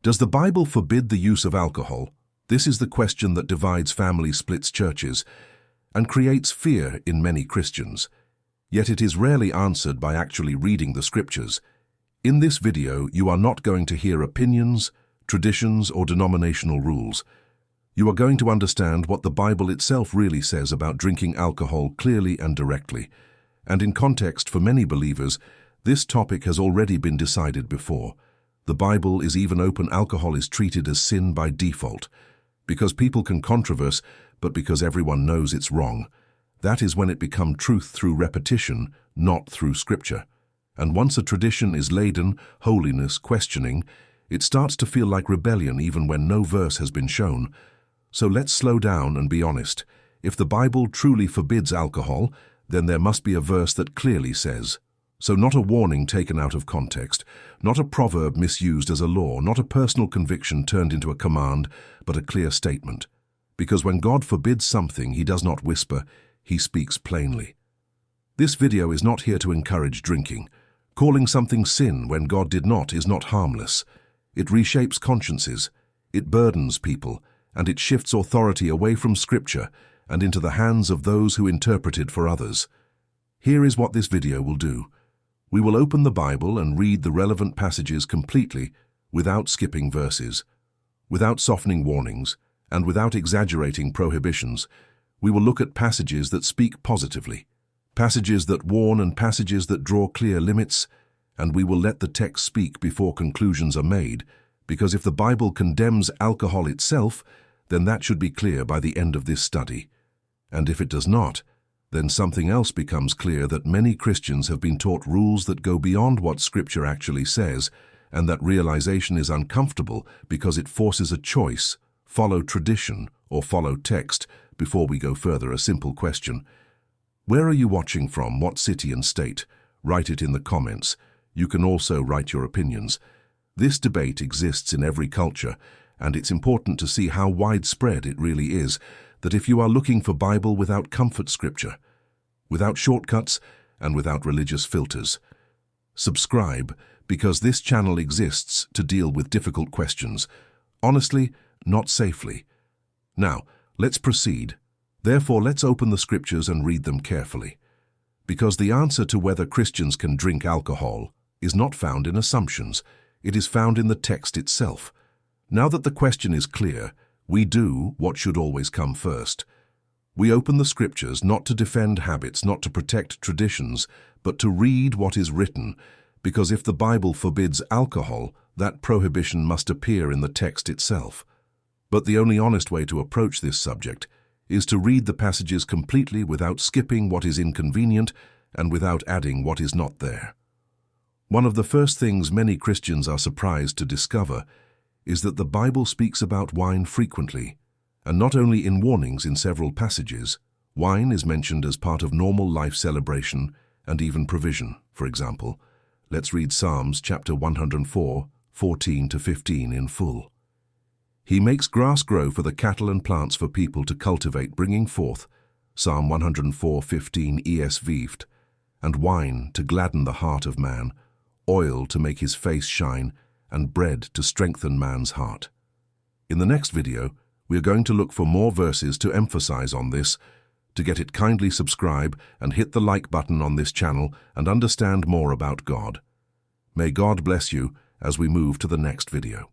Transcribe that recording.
Does the Bible forbid the use of alcohol? This is the question that divides families, splits churches, and creates fear in many Christians. Yet it is rarely answered by actually reading the scriptures. In this video, you are not going to hear opinions, traditions, or denominational rules. You are going to understand what the Bible itself really says about drinking alcohol clearly and directly. And in context, for many believers, this topic has already been decided before. The Bible is even open: alcohol is treated as sin by default. Because people can controverse, but because everyone knows it's wrong. That is when it becomes truth through repetition, not through scripture. And once a tradition is laden, holiness, questioning, it starts to feel like rebellion even when no verse has been shown. So let's slow down and be honest. If the Bible truly forbids alcohol, then there must be a verse that clearly says. So not a warning taken out of context, not a proverb misused as a law, not a personal conviction turned into a command, but a clear statement. Because when God forbids something, he does not whisper, he speaks plainly. This video is not here to encourage drinking. Calling something sin when God did not is not harmless. It reshapes consciences, it burdens people, and it shifts authority away from Scripture and into the hands of those who interpret it for others. Here is what this video will do. We will open the Bible and read the relevant passages completely, without skipping verses, without softening warnings, and without exaggerating prohibitions. We will look at passages that speak positively, passages that warn and passages that draw clear limits, and we will let the text speak before conclusions are made, because if the Bible condemns alcohol itself, then that should be clear by the end of this study. And if it does not, then something else becomes clear: that many Christians have been taught rules that go beyond what Scripture actually says, and that realization is uncomfortable because it forces a choice: follow tradition or follow text. Before we go further, a simple question. Where are you watching from? What city and state? Write it in the comments. You can also write your opinions. This debate exists in every culture, and it's important to see how widespread it really is, that if you are looking for Bible without comfort scripture, without shortcuts, and without religious filters, subscribe, because this channel exists to deal with difficult questions, honestly, not safely. Now, let's proceed. Therefore, let's open the scriptures and read them carefully. Because the answer to whether Christians can drink alcohol is not found in assumptions, it is found in the text itself. Now that the question is clear, we do what should always come first. We open the scriptures not to defend habits, not to protect traditions, but to read what is written, because if the Bible forbids alcohol, that prohibition must appear in the text itself. But the only honest way to approach this subject is to read the passages completely without skipping what is inconvenient and without adding what is not there. One of the first things many Christians are surprised to discover is that the Bible speaks about wine frequently, and not only in warnings. In several passages, wine is mentioned as part of normal life celebration and even provision. For example, let's read Psalms chapter 104, 14-15 in full. He makes grass grow for the cattle and plants for people to cultivate, bringing forth, Psalm 104:15 ESV, and wine to gladden the heart of man, oil to make his face shine, and bread to strengthen man's heart. In the next video, we are going to look for more verses to emphasize on this. To get it, kindly subscribe and hit the like button on this channel and understand more about God. May God bless you as we move to the next video.